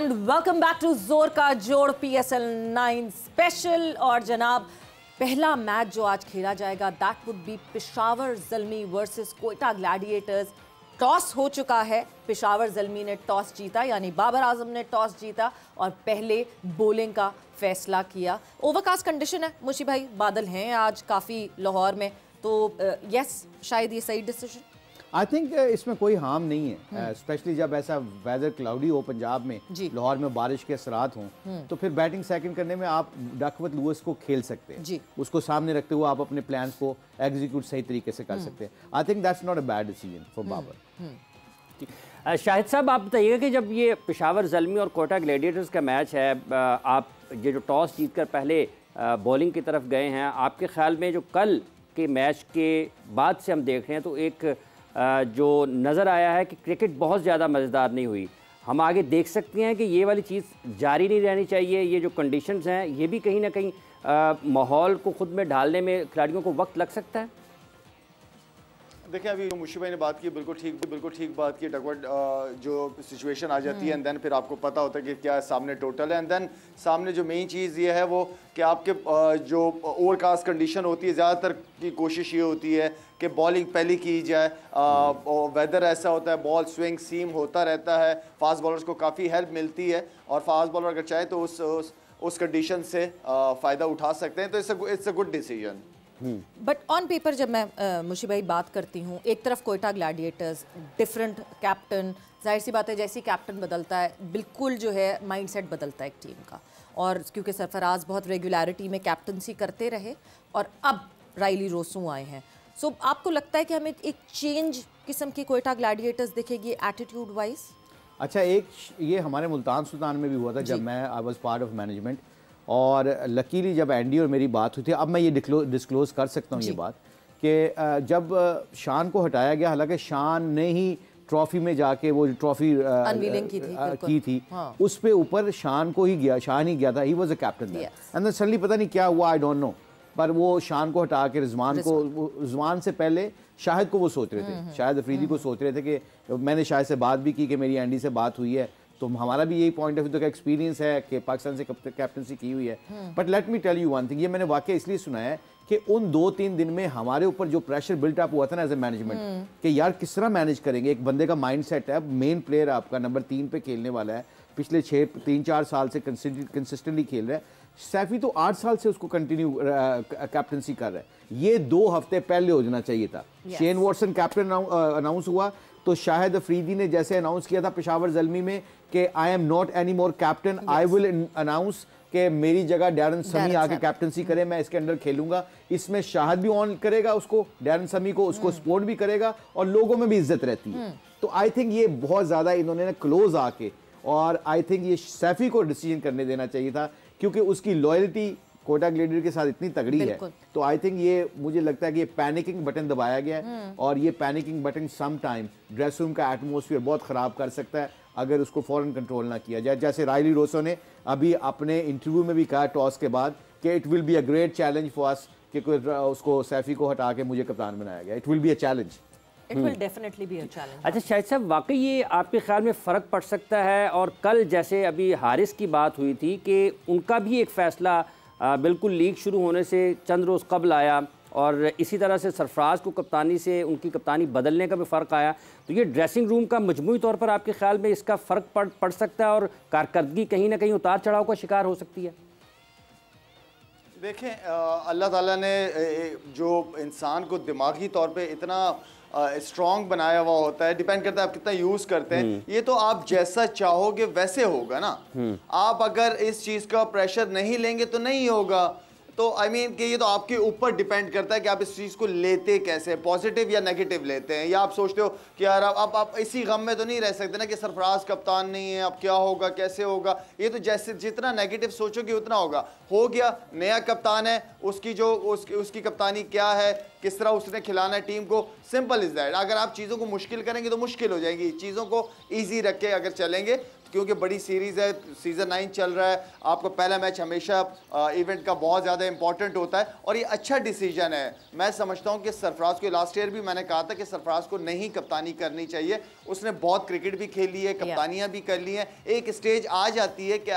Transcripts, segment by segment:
And welcome back to जोर का जोड़ PSL 9 स्पेशल। और जनाब, पहला मैच जो आज खेला जाएगा that would be Peshawar Zalmi versus Quetta Gladiators. Toss हो चुका है, पेशावर ज़ल्मी ने टॉस जीता, यानी बाबर आजम ने टॉस जीता और पहले बॉलिंग का फैसला किया। ओवरकास्ट कंडीशन है मुशी भाई, बादल हैं आज काफ़ी लाहौर में, तो यस शायद ये सही डिसीजन। आई थिंक इसमें कोई हार्म नहीं है, स्पेशली जब ऐसा वेदर क्लाउडी हो पंजाब में, लाहौर में बारिश के असरात हों, तो फिर बैटिंग सेकंड करने में आप डकवर्थ लुइस को खेल सकते हैं, उसको सामने रखते हुए आप अपने प्लान्स को एग्जीक्यूट सही तरीके से कर सकते हैं। I think that's not a bad decision for Babar. Shahid साहब, आप बताइएगा कि जब ये पेशावर ज़ल्मी और कोयटा ग्लैडिएटर्स का मैच है, आप ये जो टॉस जीतकर पहले बॉलिंग की तरफ गए हैं, आपके ख्याल में जो कल के मैच के बाद से हम देख रहे हैं तो एक जो नज़र आया है कि क्रिकेट बहुत ज़्यादा मज़ेदार नहीं हुई। हम आगे देख सकते हैं कि ये वाली चीज़ जारी नहीं रहनी चाहिए। ये जो कंडीशंस हैं ये भी कहीं ना कहीं माहौल को ख़ुद में ढालने में खिलाड़ियों को वक्त लग सकता है। देखिए, अभी मुशी भाई ने बात की, बिल्कुल ठीक बात की। डकवर्थ जो सिचुएशन आ जाती है एंड देन फिर आपको पता होता है कि क्या सामने टोटल है, एंड देन सामने जो मेन चीज़ ये है वो कि आपके जो ओवरकास्ट कंडीशन होती है, ज़्यादातर की कोशिश ये होती है कि बॉलिंग पहले की जाए। और वेदर ऐसा होता है, बॉल स्विंग सीम होता रहता है, फास्ट बॉलर्स को काफ़ी हेल्प मिलती है और फास्ट बॉलर अगर चाहे तो उस कंडीशन से फ़ायदा उठा सकते हैं, तो it's a good decision. But on paper जब मैं मुशी भाई बात करती हूँ, एक तरफ कोयटा ग्लैडिएटर्स, डिफरेंट कैप्टन, जाहिर सी बात है जैसे कैप्टन बदलता है बिल्कुल जो है माइंडसेट बदलता है एक टीम का। और क्योंकि सरफराज बहुत रेगुलरिटी में कैप्टनसी करते रहे और अब राइली रोसू आए हैं, सो आपको लगता है कि हमें एक चेंज किस्म की कोयटा ग्लैडिएटर्स दिखेगी एटीट्यूड वाइज? अच्छा, एक ये हमारे मुल्तान सुल्तान में भी हुआ था जब मैं I was part of management, और लकीली जब एंडी और मेरी बात हुई थी, अब मैं ये डिस्क्लोज कर सकता हूँ ये बात कि जब शान को हटाया गया, हालांकि शान ने ही ट्रॉफी में जाके वो ट्रॉफी की थी हाँ। उस पे ऊपर शान को ही गया, शान ही गया था, he was a captain and suddenly पता नहीं क्या हुआ, आई डोंट नो, पर वो शान को हटा के रिजवान से पहले शाहिद को वो सोच रहे थे, शाहिद अफरीदी को सोच रहे थे कि मैंने शाहिद से बात भी की कि मेरी एंडी से बात हुई है, तो हमारा भी यही पॉइंट ऑफ व्यू का एक्सपीरियंस है कि पाकिस्तान से कैप्टनसी की हुई है। But let me tell you one thing, ये मैंने वाकई इसलिए सुना है कि उन 2-3 दिन में हमारे ऊपर जो प्रेशर बिल्ट अप हुआ था ना एज ए मैनेजमेंट कि यार किस तरह मैनेज करेंगे, एक बंदे का माइंड सेट है, मेन प्लेयर आपका नंबर 3 पे खेलने वाला है, पिछले 3-4 साल से कंसिस्टेंटली खेल रहा है, सैफी तो 8 साल से उसको कंटिन्यू कैप्टनसी कर रहा है, ये 2 हफ्ते पहले हो जाना चाहिए था। शेन वॉटसन कैप्टन अनाउंस हुआ तो शाहिद अफरीदी ने जैसे अनाउंस किया था पेशावर ज़ल्मी में कि I am not any more captain, I will announce कि मेरी जगह डैरन समी आके कैप्टनसी करे, मैं इसके अंदर खेलूंगा। इसमें शाहिद भी ऑन करेगा उसको, डैरन समी को, उसको सपोर्ट भी करेगा और लोगों में भी इज्जत रहती है। तो आई थिंक ये बहुत ज़्यादा इन्होंने क्लोज आके, और आई थिंक ये सैफी को डिसीजन करने देना चाहिए था क्योंकि उसकी लॉयल्टी कोयटा ग्लैडिएटर के साथ इतनी तगड़ी है। तो आई थिंक ये मुझे लगता है कि ये पैनिकिंग बटन दबाया गया है और ये panicking button some time dress room का एटमॉस्फेयर बहुत ख़राब कर सकता है अगर उसको फ़ौरन कंट्रोल ना किया जाए। जैसे राइली रोसो ने अभी अपने इंटरव्यू में भी कहा टॉस के बाद कि it will be a great challenge for us, कि उसको सैफी को हटा के मुझे कप्तान बनाया गया। It will be a challenge. It will definitely be a challenge. अच्छा शाहिद साहब, वाकई ये आपके ख्याल में फ़र्क पड़ सकता है? और कल जैसे अभी हारिस की बात हुई थी कि उनका भी एक फ़ैसला बिल्कुल लीग शुरू होने से चंद रोज़ कबल आया, और इसी तरह से सरफराज को कप्तानी से उनकी कप्तानी बदलने का भी फ़र्क आया, तो ये ड्रेसिंग रूम का मजमूई तौर पर आपके ख्याल में इसका फ़र्क पड़ सकता है और कारकर्दगी कहीं ना कहीं उतार चढ़ाव का शिकार हो सकती है? देखें, अल्लाह ताला ने जो इंसान को दिमागी तौर पे इतना स्ट्रॉन्ग बनाया हुआ होता है, डिपेंड करता है आप कितना यूज़ करते हैं। ये तो आप जैसा चाहोगे वैसे होगा ना, आप अगर इस चीज़ का प्रेशर नहीं लेंगे तो नहीं होगा। तो आई मीन कि ये तो आपके ऊपर डिपेंड करता है कि आप इस चीज़ को लेते कैसे, पॉजिटिव या नेगेटिव लेते हैं, या आप सोचते हो कि यार आप इसी गम में तो नहीं रह सकते ना कि सरफराज कप्तान नहीं है, अब क्या होगा, कैसे होगा। ये तो जैसे जितना नेगेटिव सोचोगे उतना होगा। हो गया, नया कप्तान है, उसकी जो उसकी कप्तानी क्या है, किस तरह उसने खिलाना है टीम को, सिंपल इज दैट। अगर आप चीज़ों को मुश्किल करेंगे तो मुश्किल हो जाएगी, चीज़ों को ईजी रख के अगर चलेंगे क्योंकि बड़ी सीरीज़ है, सीज़न 9 चल रहा है, आपको पहला मैच हमेशा इवेंट का बहुत ज़्यादा इंपॉर्टेंट होता है और ये अच्छा डिसीजन है। मैं समझता हूँ कि सरफराज को, लास्ट ईयर भी मैंने कहा था कि सरफराज को नहीं कप्तानी करनी चाहिए। उसने बहुत क्रिकेट भी खेली है, कप्तानियाँ भी कर ली हैं। एक स्टेज आ जाती है कि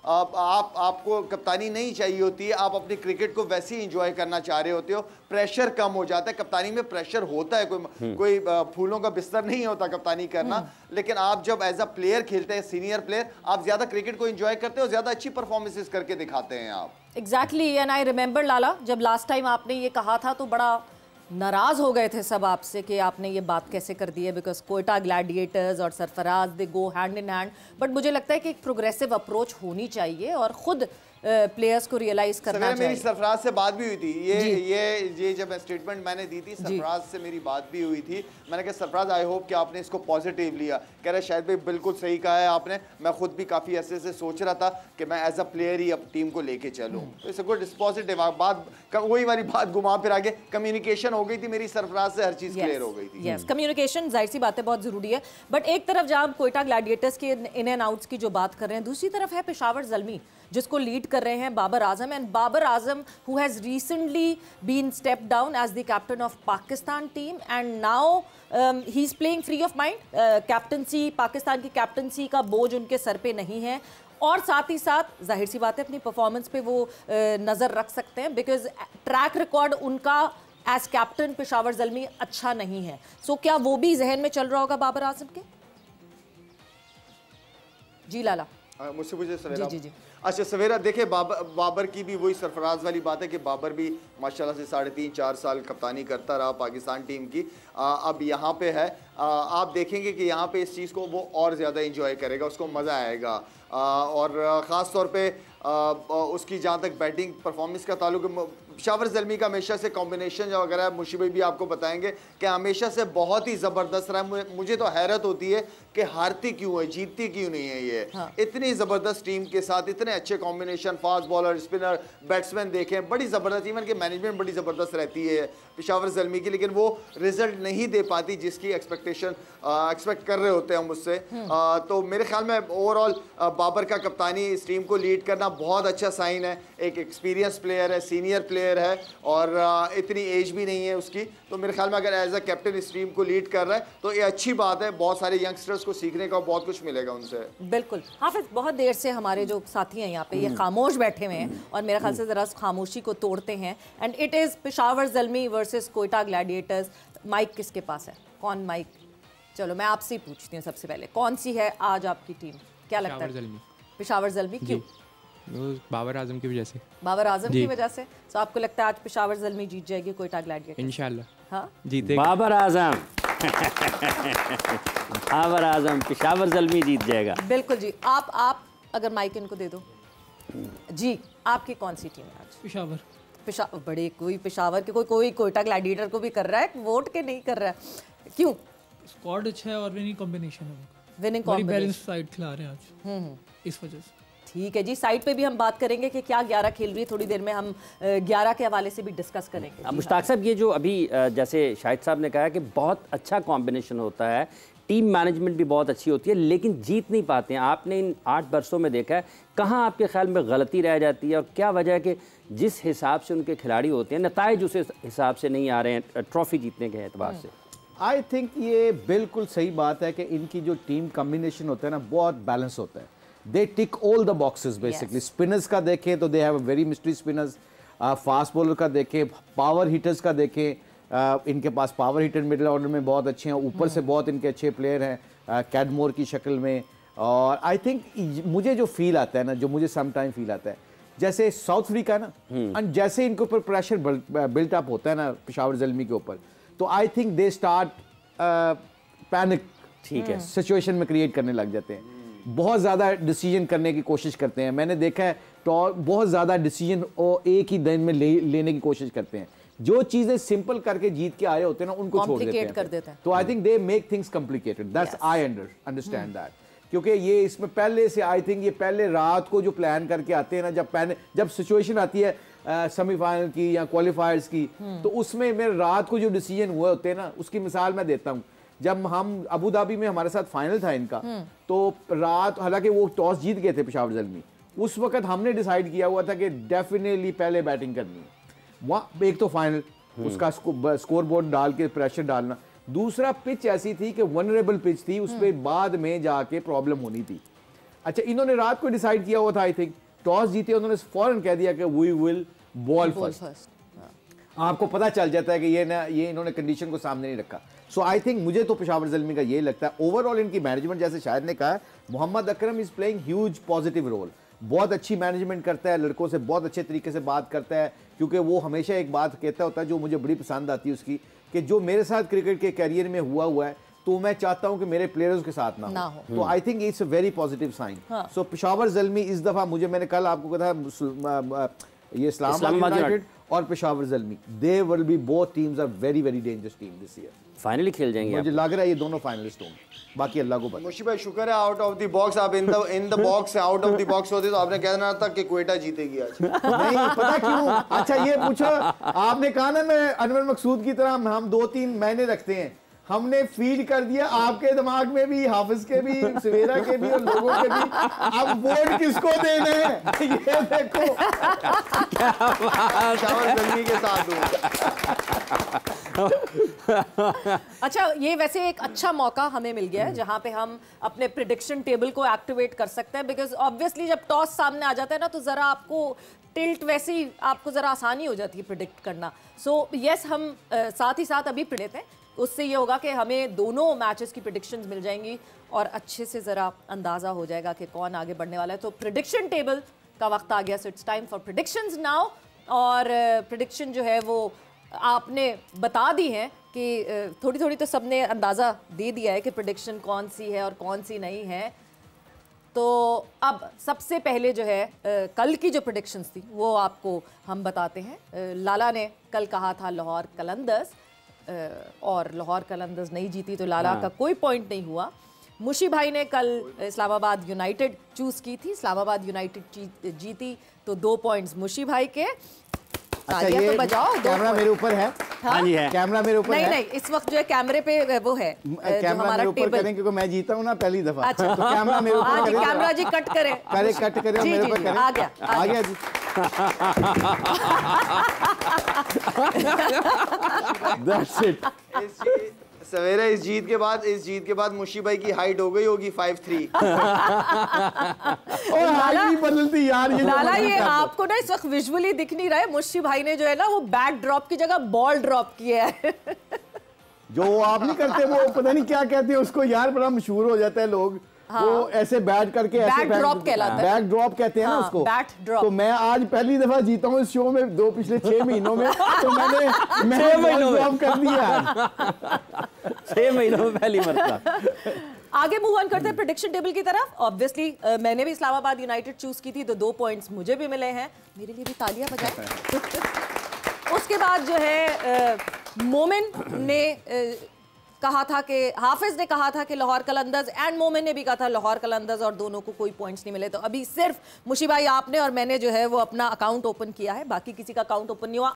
आपको कप्तानी नहीं चाहिए होती है, आप अपनी क्रिकेट को वैसे ही इंजॉय करना चाह रहे होते हो, प्रेशर कम हो जाता है। कप्तानी में प्रेशर होता है, कोई फूलों का बिस्तर नहीं होता कप्तानी करना, लेकिन आप जब एज अ प्लेयर खेलते हैं, सीनियर प्लेयर, आप ज्यादा क्रिकेट को इंजॉय करते हो, ज्यादा अच्छी परफॉर्मेंसेस करके दिखाते हैं आप। एग्जैक्टली, एंड आई रिमेंबर लाला, जब लास्ट टाइम आपने ये कहा था तो बड़ा नाराज हो गए थे सब आपसे कि आपने ये बात कैसे कर दी है, बिकॉज कोयटा ग्लैडिएटर्स और Sarfaraz they go hand in hand. But मुझे लगता है कि एक प्रोग्रेसिव अप्रोच होनी चाहिए और खुद प्लेयर्स को रियलाइज करना चाहिए। मेरी सरफराज से बात भी हुई थी, ये जब स्टेटमेंट मैंने दी थी, सरफराज से मेरी बात भी हुई थी। मैंने कहा सरफराज, आई होप कि आपने इसको पॉजिटिव लिया। कह रहे शायद भाई बिल्कुल सही कहा है आपने, मैं खुद भी काफ़ी ऐसे से सोच रहा था कि मैं एज अ प्लेयर ही अब टीम को लेके चलूँ। तो इट्स गुड, इट्स पॉजिटिव। बात वही वाली बात घुमा फिर आगे, कम्युनिकेशन हो गई थी मेरी सरफराज से, हर चीज़ क्लियर हो गई थी। यस, कम्युनिकेशन जाहिर सी बात है बहुत ज़रूरी है। बट एक तरफ जहाँ हम कोयटा ग्लैडिएटर्स के इन एंड आउट्स की जो बात कर रहे हैं, दूसरी तरफ है पेशावर ज़ल्मी जिसको लीड कर रहे हैं Babar Azam. And Babar Azam who has recently been step down as the captain of Pakistan team and now he is playing free of mind. Captaincy, Pakistan की कैप्टनसी का बोझ उनके सर पे नहीं है और साथ ही साथ जाहिर सी बात है अपनी परफॉर्मेंस पे वो नज़र रख सकते हैं, बिकॉज ट्रैक रिकॉर्ड उनका एज कैप्टन पेशावर ज़ल्मी अच्छा नहीं है। सो क्या वो भी जहन में चल रहा होगा बाबर आजम के? जी लाला, मुझसे पूछे सवेरा। जी। अच्छा सवेरा, देखिए बाबर की भी वही सरफराज वाली बात है कि बाबर भी माशाल्लाह से 3.5-4 साल कप्तानी करता रहा पाकिस्तान टीम की। अब यहाँ पे है, आप देखेंगे कि यहाँ पे इस चीज़ को वो और ज़्यादा इंजॉय करेगा, उसको मज़ा आएगा। और ख़ास तौर पे उसकी जहाँ तक बैटिंग परफॉर्मेंस का ताल्लुक, पेशावर ज़ल्मी का हमेशा से कॉम्बिनेशन जो वगैरह मुशी भाई भी आपको बताएंगे कि हमेशा से बहुत ही ज़बरदस्त रहा है। मुझे तो हैरत होती है कि हारती क्यों है, जीतती क्यों नहीं है ये। इतनी ज़बरदस्त टीम के साथ इतने अच्छे combination, fast bowler, spinner, batsman देखें, बड़ी ज़बरदस्त, इवन की मैनेजमेंट बड़ी ज़बरदस्त रहती है पेशावर ज़ल्मी की, लेकिन वो रिजल्ट नहीं दे पाती जिसकी एक्सपेक्ट कर रहे होते हैं मुझसे। तो मेरे ख्याल में ओवरऑल बाबर का कप्तानी इस टीम को लीड करना बहुत अच्छा साइन है। एक एक्सपीरियंस प्लेयर है, सीनियर प्लेयर है और इतनी एज भी नहीं है उसकी। तो मेरे ख्याल में अगर एज अ कैप्टन इस टीम को लीड कर रहा है तो ये अच्छी बात है। बहुत सारे यंगस्टर्स को सीखने का बहुत कुछ मिलेगा उनसे। बिल्कुल हाफिज, बहुत देर से हमारे जो साथी हैं यहाँ पे ये खामोश बैठे हुए हैं और मेरे ख्याल से ज़रा खामोशी को तोड़ते हैं। And it is Peshawar Zalmi versus Quetta Gladiators. Mike किसके पास है? कौन माइक? चलो मैं आपसे ही पूछती हूँ सबसे पहले, कौन सी है आज आपकी टीम? क्या लगता है? पेशावर ज़ल्मी। क्यों? बाबर आजम की वजह से। बाबर आजम की वजह से। तो आपको लगता है आज पेशावर ज़ल्मी जीत जाएगी कोयटा ग्लैडिएटर्स? इंशाल्लाह हाँ जीतेगा बाबर आजम। बाबर आजम, पेशावर ज़ल्मी जीत जाएगा। बिल्कुल जी। आप अगर माइक इनको दे दो जी, आपकी कौन सी टीम है आज? पेशावर। बड़े कोई पेशावर के कोई कोयटा ग्लैडिएटर को भी कर रहा है वोट के नहीं कर रहा है, क्यों? स्क्वाड अच्छा है और विनिंग कॉम्बिनेशन है, विनिंग कॉम्बिनेशन, बैलेंस साइड खिला रहे हैं आज इस वजह से। ठीक है जी, साइड पे भी हम बात करेंगे कि क्या 11 खेल रही है, थोड़ी देर में हम 11 के हवाले से भी डिस्कस करेंगे। मुश्ताक साहब, ये जो अभी जैसे शाहिद साहब ने कहा कि बहुत अच्छा कॉम्बिनेशन होता है, टीम मैनेजमेंट भी बहुत अच्छी होती है, लेकिन जीत नहीं पाते हैं। आपने इन 8 बरसों में देखा है, कहाँ आपके ख्याल में गलती रह जाती है और क्या वजह है कि जिस हिसाब से उनके खिलाड़ी होते हैं नताइज उस हिसाब से नहीं आ रहे हैं ट्रॉफी जीतने के एतबार से? आई थिंक ये बिल्कुल सही बात है कि इनकी जो टीम कम्बिनेशन होता है ना, बहुत बैलेंस होता है। They tick all the boxes basically. Spinners का देखें तो they have a very mystery spinners, fast bowler का देखें, पावर हिटर्स का देखें, इनके पास पावर हिटर मिडिल ऑर्डर में बहुत अच्छे हैं, ऊपर से बहुत इनके अच्छे प्लेयर हैं कैडमोर की शक्ल में। और आई थिंक मुझे जो फील आता है ना, जो मुझे सम टाइम फील आता है, जैसे साउथ अफ्रीका ना, एंड जैसे इनके ऊपर प्रेशर बिल्ट अप होता है ना पेशावर ज़ल्मी के ऊपर, तो I think they start panic, ठीक है, सिचुएशन में क्रिएट करने लग जाते हैं, बहुत ज़्यादा डिसीजन करने की कोशिश करते हैं। मैंने देखा है तो बहुत ज़्यादा डिसीजन एक ही दिन में लेने की कोशिश करते हैं। जो चीज़ें सिंपल करके जीत के आए होते हैं ना, उनको छोड़ देते हैं। तो I think they make things complicated. That's I understand that, क्योंकि ये इसमें पहले से आई थिंक ये पहले रात को जो प्लान करके आते हैं ना, जब सिचुएशन आती है सेमीफाइनल की या क्वालिफायर्स की, तो उसमें मेरे रात को जो डिसीजन हुए होते हैं ना, उसकी मिसाल मैं देता हूँ। जब हम अबू धाबी में हमारे साथ फाइनल था इनका, तो रात, हालांकि वो टॉस जीत गए थे पेशावर ज़ल्मी, उस वक्त हमने डिसाइड किया हुआ था कि डेफिनेटली पहले बैटिंग करनी है। वहाँ एक तो फाइनल, उसका स्कोर बोर्ड डाल के प्रेशर डालना, दूसरा पिच ऐसी थी कि वनरेबल पिच थी, उस पर बाद में जाके प्रॉब्लम होनी थी। अच्छा, इन्होंने रात को डिसाइड किया हुआ था, आई थिंक टॉस जीते उन्होंने फौरन कह दिया कि वी विल बॉल फर्स्ट। आपको पता चल जाता है कि ये इन्होंने कंडीशन को सामने नहीं रखा। सो आई थिंक मुझे तो पेशावर ज़ल्मी का ये लगता है ओवरऑल इनकी मैनेजमेंट, जैसे शाहिद ने कहा, Mohammad Akram is playing huge positive role, बहुत अच्छी मैनेजमेंट करता है, लड़कों से बहुत अच्छे तरीके से बात करता है, क्योंकि वो हमेशा एक बात कहता होता है जो मुझे बड़ी पसंद आती है उसकी, कि जो मेरे साथ क्रिकेट के कैरियर में हुआ है तो मैं चाहता हूं कि मेरे प्लेयर्स के साथ ना हो। तो I think it's a very positive sign. So Peshawar Zalmi इस दफा, मुझे मैंने कल आपको कहा, ये इस्लामाबाद यूनाइटेड और Peshawar Zalmi, they will be both teams are very very dangerous team this year. Finally खेल जाएंगे, मुझे लग रहा है ये दोनों फाइनलिस्ट होंगे, बाकी अल्लाह को पता। मुशी भाई शुक्र है आउट ऑफ द बॉक्स, आप in the box out of the box होते तो आपने कहना था कि क्वेटा जीतेगी आज। नहीं पता क्यों? अच्छा ये पूछो, आपने कहा ना मैं अनवर मकसूद की तरह हम 2-3 महीने रखते हैं, हमने फीड कर दिया आपके दिमाग में भी, हाफिज के भी, सवेरा के भी और लोगों के भी। अब वोट किसको देना है ये देखो। पेशावर ज़ल्मी के साथ अच्छा, ये वैसे एक अच्छा मौका हमें मिल गया है जहां पे हम अपने प्रिडिक्शन टेबल को एक्टिवेट कर सकते हैं, बिकॉज ऑब्वियसली जब टॉस सामने आ जाता है ना तो ज़रा आपको टिल्ट, वैसे ही आपको ज़रा आसानी हो जाती है प्रिडिक्ट करना। सो यस, हम साथ ही साथ अभी प्रिडिक्ट हैं, उससे ये होगा कि हमें दोनों मैचेस की प्रिडिक्शंस मिल जाएंगी और अच्छे से ज़रा अंदाज़ा हो जाएगा कि कौन आगे बढ़ने वाला है। तो प्रिडिक्शन टेबल का वक्त आ गया, so it's time for predictions now. और प्रिडिक्शन जो है वो आपने बता दी है कि थोड़ी थोड़ी तो सबने अंदाज़ा दे दिया है कि प्रिडिक्शन कौन सी है और कौन सी नहीं है। तो अब सबसे पहले जो है कल की जो प्रेडिक्शंस थी वो आपको हम बताते हैं। लाला ने कल कहा था लाहौर कलंदर्स, और लाहौर कलंदर्स नहीं जीती तो लाला का कोई पॉइंट नहीं हुआ। मुशी भाई ने कल इस्लामाबाद यूनाइटेड चूज़ की थी, इस्लामाबाद यूनाइटेड जीती तो 2 पॉइंट्स मुशी भाई के। अच्छा, ये तो बजाओ, कैमरा मेरे ऊपर है। हाँ जी है, कैमरा मेरे ऊपर नहीं है। नहीं, इस वक्त जो है कैमरे पे वो है, कैमरा मेरे ऊपर करें क्योंकि मैं जीता हूँ ना पहली दफा। अच्छा, तो कैमरा मेरे ऊपर हाँ जी, करें, कैमरा जी कट करें, कट करें, मेरे ऊपर करें। आ गया जी। That's it. सवेरे इस जीत के बाद मुशी भाई की हाइट हो गई होगी 5'3". और हाइट नहीं बदलती यार ये। लाला, ये आपको ना इस वक्त विजुअली दिख नहीं रहा है, मुशी भाई ने जो है ना वो बैक ड्रॉप की जगह बॉल ड्रॉप किया है। जो वो आप नहीं करते, वो पता नहीं क्या कहते हैं उसको यार, बड़ा मशहूर हो जाता है लोग। हाँ। वो ऐसे बैट करके बैक ड्रॉप कहलाता है, बैक ड्रॉप कहते हैं ना उसको। Back drop. तो मैं आज पहली दफा जीता हूँ इस शो में, पिछले 6 महीनों में। तो मैंने 6 महीनों में ड्रॉप कर दिया। 6 महीनों में पहली मरतबा। आगे मूव ऑन करते हैं प्रेडिक्शन टेबल की तरफ। ऑब्वियसली मैंने भी इस्लामाबाद यूनाइटेड चूज की थी तो 2 पॉइंट्स मुझे भी मिले हैं। मेरे लिए भी तालियां बजाएं। उसके बाद जो है मोमिन ने कहा था कि हाफिज ने कहा था कि लाहौर कलंदर्स, एंड मोमिन ने भी कहा था लाहौर कलंदर्स, और दोनों को कोई पॉइंट्स नहीं मिले। तो अभी सिर्फ मुशी भाई आपने और मैंने जो है वो अपना अकाउंट ओपन किया है, बाकी किसी का अकाउंट ओपन नहीं हुआ।